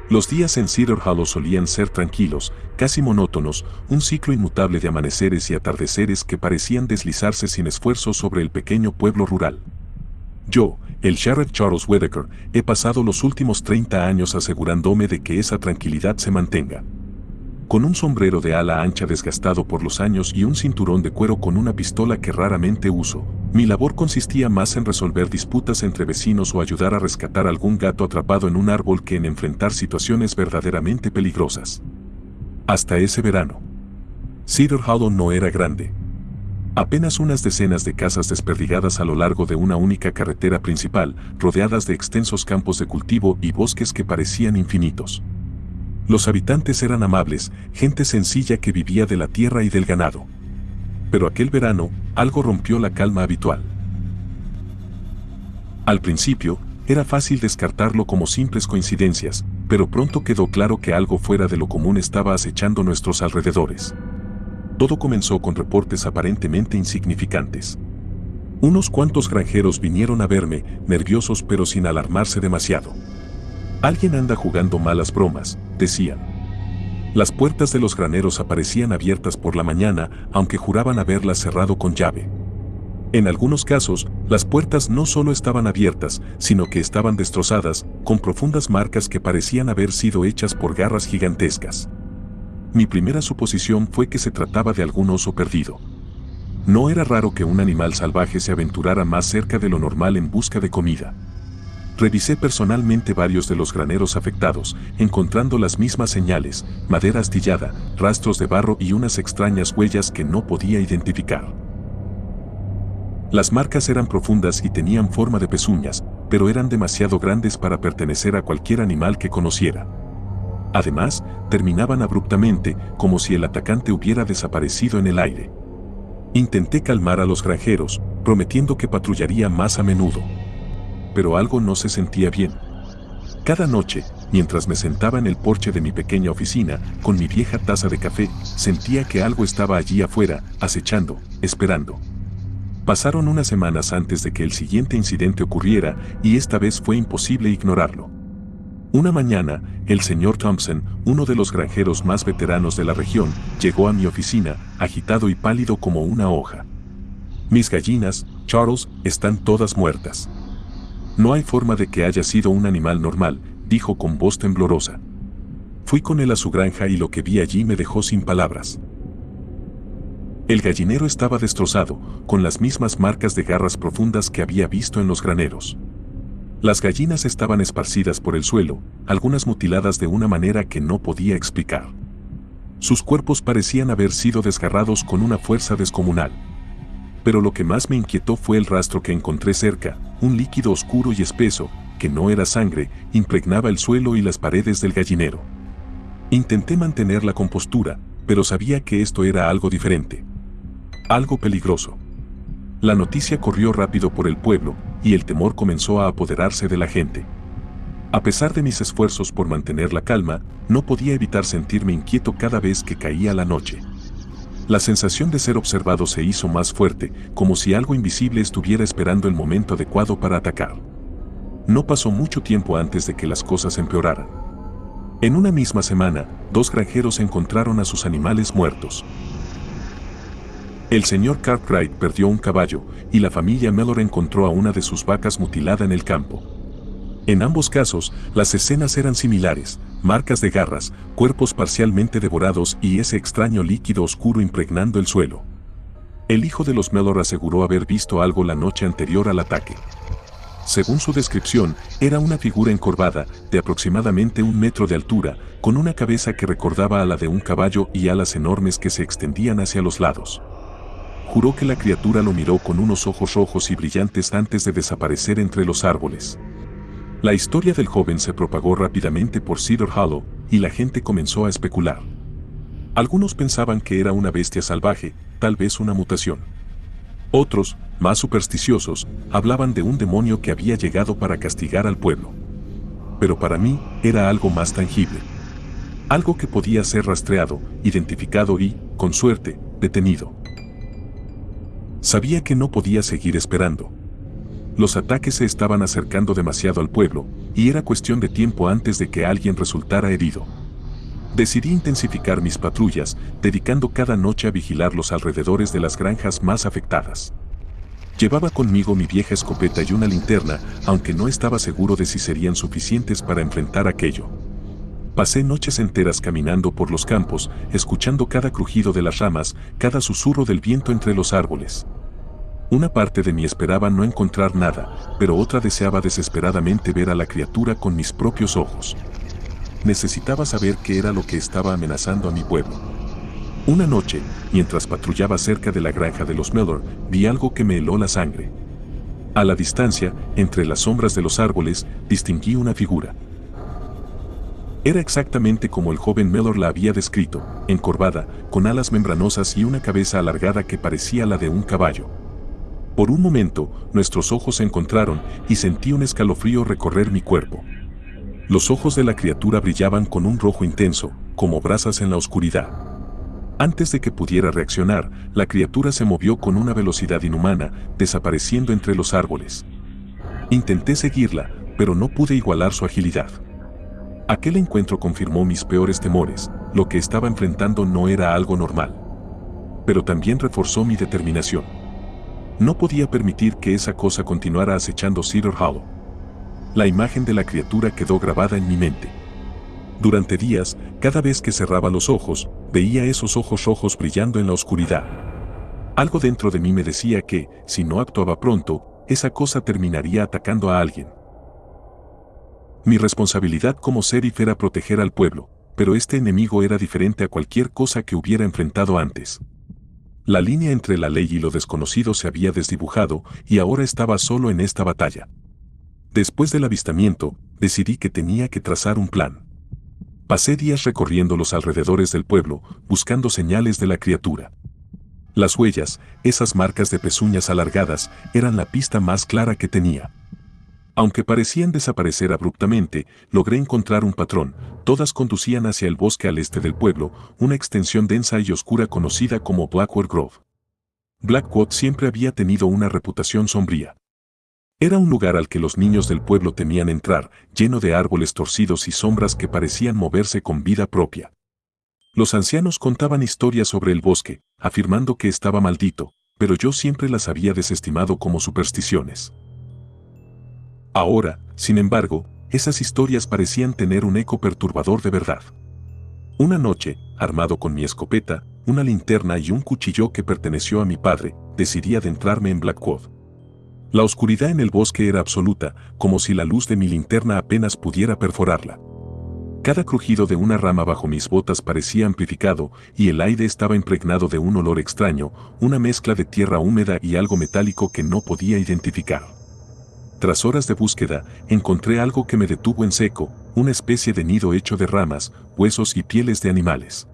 Los días en Cedar Hollow solían ser tranquilos, casi monótonos, un ciclo inmutable de amaneceres y atardeceres que parecían deslizarse sin esfuerzo sobre el pequeño pueblo rural. Yo, el sheriff Charles Whitaker, he pasado los últimos 30 años asegurándome de que esa tranquilidad se mantenga. Con un sombrero de ala ancha desgastado por los años y un cinturón de cuero con una pistola que raramente uso, mi labor consistía más en resolver disputas entre vecinos o ayudar a rescatar algún gato atrapado en un árbol que en enfrentar situaciones verdaderamente peligrosas. Hasta ese verano. Cedar Hollow no era grande. Apenas unas decenas de casas desperdigadas a lo largo de una única carretera principal, rodeadas de extensos campos de cultivo y bosques que parecían infinitos. Los habitantes eran amables, gente sencilla que vivía de la tierra y del ganado. Pero aquel verano, algo rompió la calma habitual. Al principio, era fácil descartarlo como simples coincidencias, pero pronto quedó claro que algo fuera de lo común estaba acechando nuestros alrededores. Todo comenzó con reportes aparentemente insignificantes. Unos cuantos granjeros vinieron a verme, nerviosos pero sin alarmarse demasiado. Alguien anda jugando malas bromas, decían. Las puertas de los graneros aparecían abiertas por la mañana, aunque juraban haberlas cerrado con llave. En algunos casos, las puertas no solo estaban abiertas, sino que estaban destrozadas, con profundas marcas que parecían haber sido hechas por garras gigantescas. Mi primera suposición fue que se trataba de algún oso perdido. No era raro que un animal salvaje se aventurara más cerca de lo normal en busca de comida. Revisé personalmente varios de los graneros afectados, encontrando las mismas señales, madera astillada, rastros de barro y unas extrañas huellas que no podía identificar. Las marcas eran profundas y tenían forma de pezuñas, pero eran demasiado grandes para pertenecer a cualquier animal que conociera. Además, terminaban abruptamente, como si el atacante hubiera desaparecido en el aire. Intenté calmar a los granjeros, prometiendo que patrullaría más a menudo. Pero algo no se sentía bien. Cada noche, mientras me sentaba en el porche de mi pequeña oficina, con mi vieja taza de café, sentía que algo estaba allí afuera, acechando, esperando. Pasaron unas semanas antes de que el siguiente incidente ocurriera, y esta vez fue imposible ignorarlo. Una mañana, el señor Thompson, uno de los granjeros más veteranos de la región, llegó a mi oficina, agitado y pálido como una hoja. Mis gallinas, Charles, están todas muertas. No hay forma de que haya sido un animal normal, dijo con voz temblorosa. Fui con él a su granja y lo que vi allí me dejó sin palabras. El gallinero estaba destrozado, con las mismas marcas de garras profundas que había visto en los graneros. Las gallinas estaban esparcidas por el suelo, algunas mutiladas de una manera que no podía explicar. Sus cuerpos parecían haber sido desgarrados con una fuerza descomunal. Pero lo que más me inquietó fue el rastro que encontré cerca, un líquido oscuro y espeso, que no era sangre, impregnaba el suelo y las paredes del gallinero. Intenté mantener la compostura, pero sabía que esto era algo diferente. Algo peligroso. La noticia corrió rápido por el pueblo, y el temor comenzó a apoderarse de la gente. A pesar de mis esfuerzos por mantener la calma, no podía evitar sentirme inquieto cada vez que caía la noche. La sensación de ser observado se hizo más fuerte, como si algo invisible estuviera esperando el momento adecuado para atacar. No pasó mucho tiempo antes de que las cosas empeoraran. En una misma semana, 2 granjeros encontraron a sus animales muertos. El señor Cartwright perdió un caballo, y la familia Mellor encontró a una de sus vacas mutilada en el campo. En ambos casos, las escenas eran similares, marcas de garras, cuerpos parcialmente devorados y ese extraño líquido oscuro impregnando el suelo. El hijo de los Mellor aseguró haber visto algo la noche anterior al ataque. Según su descripción, era una figura encorvada, de aproximadamente 1 metro de altura, con una cabeza que recordaba a la de un caballo y alas enormes que se extendían hacia los lados. Juró que la criatura lo miró con unos ojos rojos y brillantes antes de desaparecer entre los árboles. La historia del joven se propagó rápidamente por Cedar Hollow, y la gente comenzó a especular. Algunos pensaban que era una bestia salvaje, tal vez una mutación. Otros, más supersticiosos, hablaban de un demonio que había llegado para castigar al pueblo. Pero para mí, era algo más tangible. Algo que podía ser rastreado, identificado y, con suerte, detenido. Sabía que no podía seguir esperando. Los ataques se estaban acercando demasiado al pueblo, y era cuestión de tiempo antes de que alguien resultara herido. Decidí intensificar mis patrullas, dedicando cada noche a vigilar los alrededores de las granjas más afectadas. Llevaba conmigo mi vieja escopeta y una linterna, aunque no estaba seguro de si serían suficientes para enfrentar aquello. Pasé noches enteras caminando por los campos, escuchando cada crujido de las ramas, cada susurro del viento entre los árboles. Una parte de mí esperaba no encontrar nada, pero otra deseaba desesperadamente ver a la criatura con mis propios ojos. Necesitaba saber qué era lo que estaba amenazando a mi pueblo. Una noche, mientras patrullaba cerca de la granja de los Mellor, vi algo que me heló la sangre. A la distancia, entre las sombras de los árboles, distinguí una figura. Era exactamente como el joven Mellor la había descrito, encorvada, con alas membranosas y una cabeza alargada que parecía la de un caballo. Por un momento, nuestros ojos se encontraron y sentí un escalofrío recorrer mi cuerpo. Los ojos de la criatura brillaban con un rojo intenso, como brasas en la oscuridad. Antes de que pudiera reaccionar, la criatura se movió con una velocidad inhumana, desapareciendo entre los árboles. Intenté seguirla, pero no pude igualar su agilidad. Aquel encuentro confirmó mis peores temores, lo que estaba enfrentando no era algo normal. Pero también reforzó mi determinación. No podía permitir que esa cosa continuara acechando Cedar Hollow. La imagen de la criatura quedó grabada en mi mente. Durante días, cada vez que cerraba los ojos, veía esos ojos rojos brillando en la oscuridad. Algo dentro de mí me decía que, si no actuaba pronto, esa cosa terminaría atacando a alguien. Mi responsabilidad como sheriff era proteger al pueblo, pero este enemigo era diferente a cualquier cosa que hubiera enfrentado antes. La línea entre la ley y lo desconocido se había desdibujado y ahora estaba solo en esta batalla. Después del avistamiento, decidí que tenía que trazar un plan. Pasé días recorriendo los alrededores del pueblo, buscando señales de la criatura. Las huellas, esas marcas de pezuñas alargadas, eran la pista más clara que tenía. Aunque parecían desaparecer abruptamente, logré encontrar un patrón. Todas conducían hacia el bosque al este del pueblo, una extensión densa y oscura conocida como Blackwood Grove. Blackwood siempre había tenido una reputación sombría. Era un lugar al que los niños del pueblo temían entrar, lleno de árboles torcidos y sombras que parecían moverse con vida propia. Los ancianos contaban historias sobre el bosque, afirmando que estaba maldito, pero yo siempre las había desestimado como supersticiones. Ahora, sin embargo, esas historias parecían tener un eco perturbador de verdad. Una noche, armado con mi escopeta, una linterna y un cuchillo que perteneció a mi padre, decidí adentrarme en Blackwood. La oscuridad en el bosque era absoluta, como si la luz de mi linterna apenas pudiera perforarla. Cada crujido de una rama bajo mis botas parecía amplificado, y el aire estaba impregnado de un olor extraño, una mezcla de tierra húmeda y algo metálico que no podía identificar. Tras horas de búsqueda, encontré algo que me detuvo en seco, una especie de nido hecho de ramas, huesos y pieles de animales.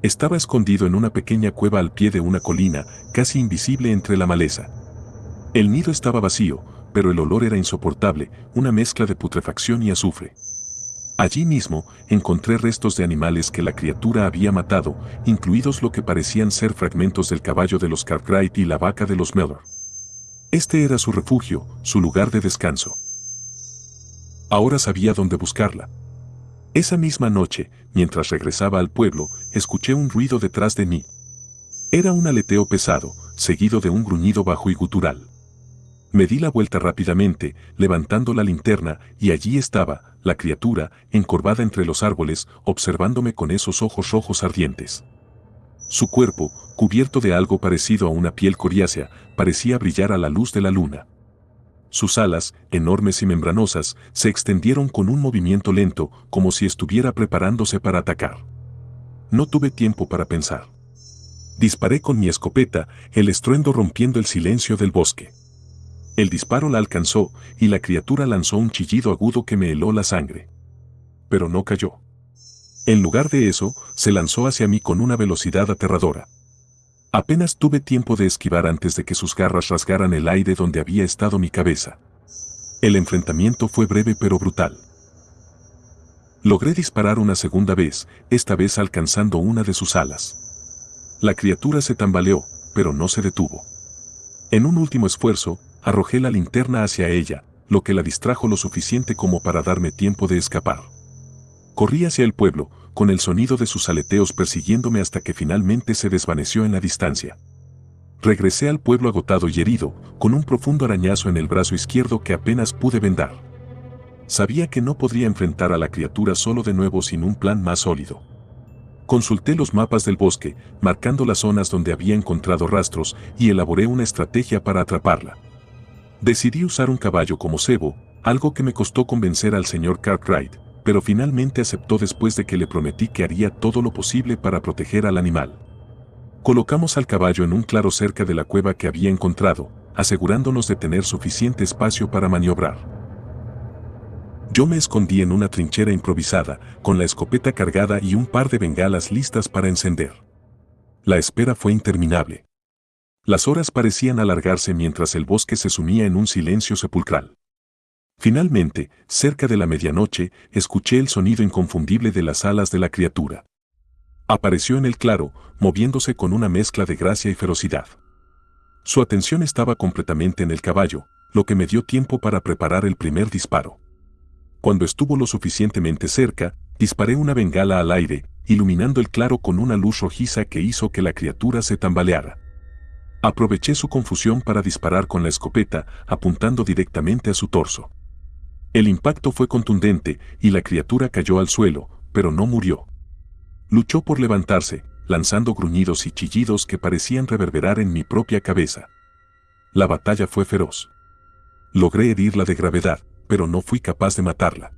Estaba escondido en una pequeña cueva al pie de una colina, casi invisible entre la maleza. El nido estaba vacío, pero el olor era insoportable, una mezcla de putrefacción y azufre. Allí mismo, encontré restos de animales que la criatura había matado, incluidos lo que parecían ser fragmentos del caballo de los Cartwright y la vaca de los Mellor. Este era su refugio, su lugar de descanso. Ahora sabía dónde buscarla. Esa misma noche, mientras regresaba al pueblo, escuché un ruido detrás de mí. Era un aleteo pesado, seguido de un gruñido bajo y gutural. Me di la vuelta rápidamente, levantando la linterna, y allí estaba, la criatura, encorvada entre los árboles, observándome con esos ojos rojos ardientes. Su cuerpo, cubierto de algo parecido a una piel coriácea, parecía brillar a la luz de la luna. Sus alas, enormes y membranosas, se extendieron con un movimiento lento, como si estuviera preparándose para atacar. No tuve tiempo para pensar. Disparé con mi escopeta, el estruendo rompiendo el silencio del bosque. El disparo la alcanzó, y la criatura lanzó un chillido agudo que me heló la sangre. Pero no cayó. En lugar de eso, se lanzó hacia mí con una velocidad aterradora. Apenas tuve tiempo de esquivar antes de que sus garras rasgaran el aire donde había estado mi cabeza. El enfrentamiento fue breve pero brutal. Logré disparar una segunda vez, esta vez alcanzando una de sus alas. La criatura se tambaleó, pero no se detuvo. En un último esfuerzo, arrojé la linterna hacia ella, lo que la distrajo lo suficiente como para darme tiempo de escapar. Corrí hacia el pueblo, con el sonido de sus aleteos persiguiéndome hasta que finalmente se desvaneció en la distancia. Regresé al pueblo agotado y herido, con un profundo arañazo en el brazo izquierdo que apenas pude vendar. Sabía que no podría enfrentar a la criatura solo de nuevo sin un plan más sólido. Consulté los mapas del bosque, marcando las zonas donde había encontrado rastros, y elaboré una estrategia para atraparla. Decidí usar un caballo como cebo, algo que me costó convencer al señor Cartwright, pero finalmente aceptó después de que le prometí que haría todo lo posible para proteger al animal. Colocamos al caballo en un claro cerca de la cueva que había encontrado, asegurándonos de tener suficiente espacio para maniobrar. Yo me escondí en una trinchera improvisada, con la escopeta cargada y un par de bengalas listas para encender. La espera fue interminable. Las horas parecían alargarse mientras el bosque se sumía en un silencio sepulcral. Finalmente, cerca de la medianoche, escuché el sonido inconfundible de las alas de la criatura. Apareció en el claro, moviéndose con una mezcla de gracia y ferocidad. Su atención estaba completamente en el caballo, lo que me dio tiempo para preparar el primer disparo. Cuando estuvo lo suficientemente cerca, disparé una bengala al aire, iluminando el claro con una luz rojiza que hizo que la criatura se tambaleara. Aproveché su confusión para disparar con la escopeta, apuntando directamente a su torso. El impacto fue contundente y la criatura cayó al suelo, pero no murió. Luchó por levantarse, lanzando gruñidos y chillidos que parecían reverberar en mi propia cabeza. La batalla fue feroz. Logré herirla de gravedad, pero no fui capaz de matarla.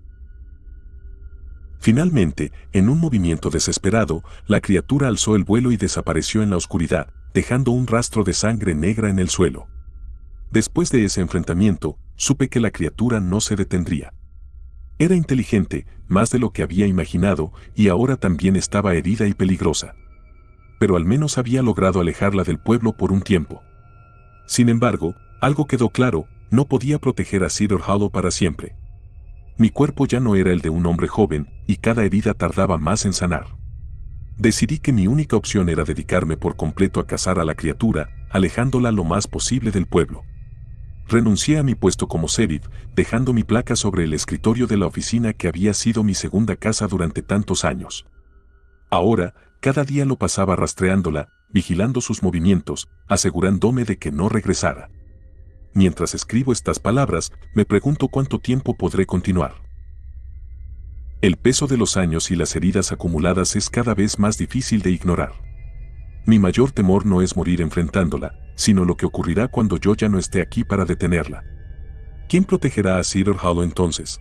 Finalmente, en un movimiento desesperado, la criatura alzó el vuelo y desapareció en la oscuridad, dejando un rastro de sangre negra en el suelo. Después de ese enfrentamiento, supe que la criatura no se detendría. Era inteligente, más de lo que había imaginado, y ahora también estaba herida y peligrosa. Pero al menos había logrado alejarla del pueblo por un tiempo. Sin embargo, algo quedó claro: no podía proteger a Cedar Hollow para siempre. Mi cuerpo ya no era el de un hombre joven, y cada herida tardaba más en sanar. Decidí que mi única opción era dedicarme por completo a cazar a la criatura, alejándola lo más posible del pueblo. Renuncié a mi puesto como sheriff, dejando mi placa sobre el escritorio de la oficina que había sido mi segunda casa durante tantos años. Ahora, cada día lo pasaba rastreándola, vigilando sus movimientos, asegurándome de que no regresara. Mientras escribo estas palabras, me pregunto cuánto tiempo podré continuar. El peso de los años y las heridas acumuladas es cada vez más difícil de ignorar. Mi mayor temor no es morir enfrentándola, sino lo que ocurrirá cuando yo ya no esté aquí para detenerla. ¿Quién protegerá a Cedar Hollow entonces?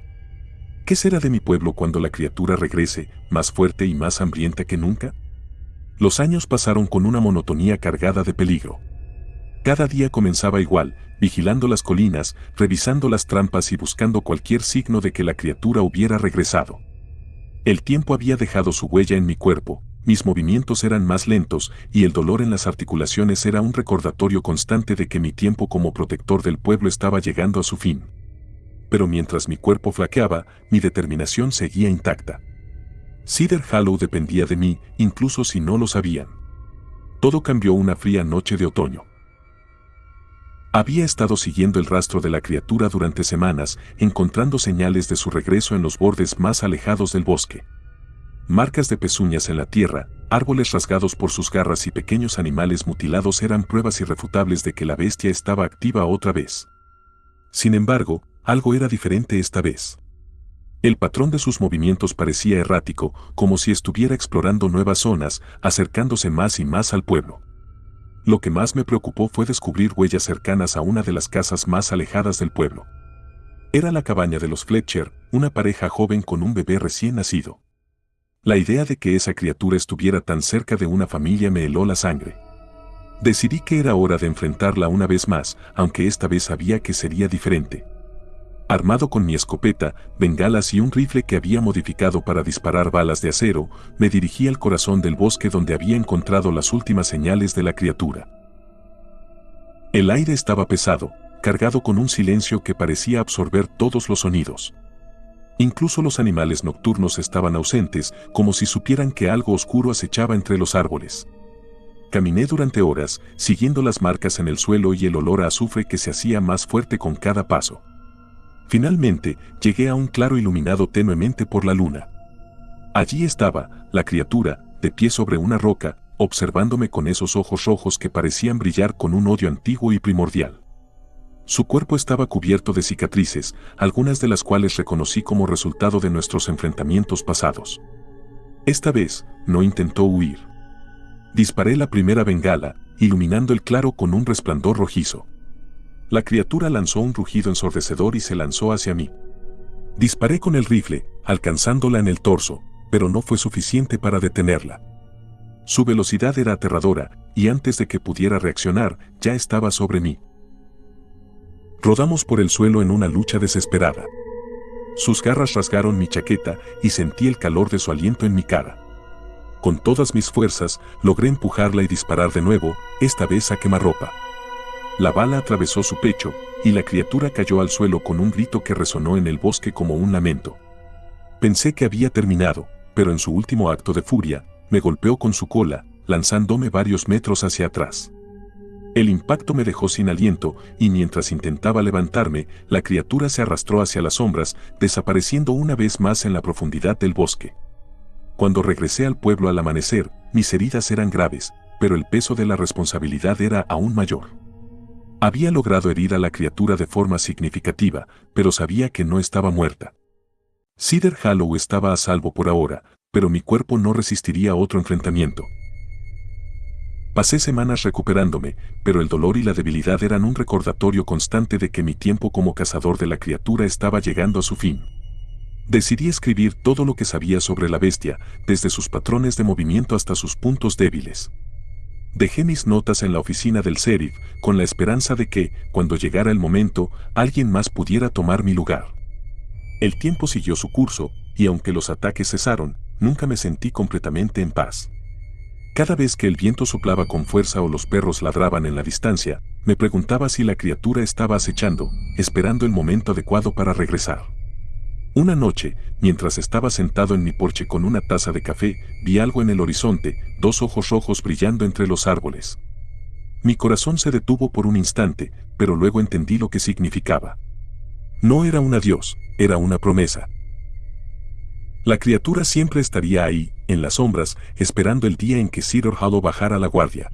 ¿Qué será de mi pueblo cuando la criatura regrese, más fuerte y más hambrienta que nunca? Los años pasaron con una monotonía cargada de peligro. Cada día comenzaba igual, vigilando las colinas, revisando las trampas y buscando cualquier signo de que la criatura hubiera regresado. El tiempo había dejado su huella en mi cuerpo, mis movimientos eran más lentos y el dolor en las articulaciones era un recordatorio constante de que mi tiempo como protector del pueblo estaba llegando a su fin. Pero mientras mi cuerpo flaqueaba, mi determinación seguía intacta. Cedar Hollow dependía de mí, incluso si no lo sabían. Todo cambió una fría noche de otoño. Había estado siguiendo el rastro de la criatura durante semanas, encontrando señales de su regreso en los bordes más alejados del bosque. Marcas de pezuñas en la tierra, árboles rasgados por sus garras y pequeños animales mutilados eran pruebas irrefutables de que la bestia estaba activa otra vez. Sin embargo, algo era diferente esta vez. El patrón de sus movimientos parecía errático, como si estuviera explorando nuevas zonas, acercándose más y más al pueblo. Lo que más me preocupó fue descubrir huellas cercanas a una de las casas más alejadas del pueblo. Era la cabaña de los Fletcher, una pareja joven con un bebé recién nacido. La idea de que esa criatura estuviera tan cerca de una familia me heló la sangre. Decidí que era hora de enfrentarla una vez más, aunque esta vez sabía que sería diferente. Armado con mi escopeta, bengalas y un rifle que había modificado para disparar balas de acero, me dirigí al corazón del bosque donde había encontrado las últimas señales de la criatura. El aire estaba pesado, cargado con un silencio que parecía absorber todos los sonidos. Incluso los animales nocturnos estaban ausentes, como si supieran que algo oscuro acechaba entre los árboles. Caminé durante horas, siguiendo las marcas en el suelo y el olor a azufre que se hacía más fuerte con cada paso. Finalmente, llegué a un claro iluminado tenuemente por la luna. Allí estaba, la criatura, de pie sobre una roca, observándome con esos ojos rojos que parecían brillar con un odio antiguo y primordial. Su cuerpo estaba cubierto de cicatrices, algunas de las cuales reconocí como resultado de nuestros enfrentamientos pasados. Esta vez, no intentó huir. Disparé la primera bengala, iluminando el claro con un resplandor rojizo. La criatura lanzó un rugido ensordecedor y se lanzó hacia mí. Disparé con el rifle, alcanzándola en el torso, pero no fue suficiente para detenerla. Su velocidad era aterradora, y antes de que pudiera reaccionar, ya estaba sobre mí. Rodamos por el suelo en una lucha desesperada. Sus garras rasgaron mi chaqueta y sentí el calor de su aliento en mi cara. Con todas mis fuerzas, logré empujarla y disparar de nuevo, esta vez a quemarropa. La bala atravesó su pecho, y la criatura cayó al suelo con un grito que resonó en el bosque como un lamento. Pensé que había terminado, pero en su último acto de furia, me golpeó con su cola, lanzándome varios metros hacia atrás. El impacto me dejó sin aliento, y mientras intentaba levantarme, la criatura se arrastró hacia las sombras, desapareciendo una vez más en la profundidad del bosque. Cuando regresé al pueblo al amanecer, mis heridas eran graves, pero el peso de la responsabilidad era aún mayor. Había logrado herir a la criatura de forma significativa, pero sabía que no estaba muerta. Cedar Hollow estaba a salvo por ahora, pero mi cuerpo no resistiría otro enfrentamiento. Pasé semanas recuperándome, pero el dolor y la debilidad eran un recordatorio constante de que mi tiempo como cazador de la criatura estaba llegando a su fin. Decidí escribir todo lo que sabía sobre la bestia, desde sus patrones de movimiento hasta sus puntos débiles. Dejé mis notas en la oficina del sheriff, con la esperanza de que, cuando llegara el momento, alguien más pudiera tomar mi lugar. El tiempo siguió su curso, y aunque los ataques cesaron, nunca me sentí completamente en paz. Cada vez que el viento soplaba con fuerza o los perros ladraban en la distancia, me preguntaba si la criatura estaba acechando, esperando el momento adecuado para regresar. Una noche, mientras estaba sentado en mi porche con una taza de café, vi algo en el horizonte, dos ojos rojos brillando entre los árboles. Mi corazón se detuvo por un instante, pero luego entendí lo que significaba. No era un adiós, era una promesa. La criatura siempre estaría ahí, en las sombras, esperando el día en que Cedar Hollow bajara la guardia.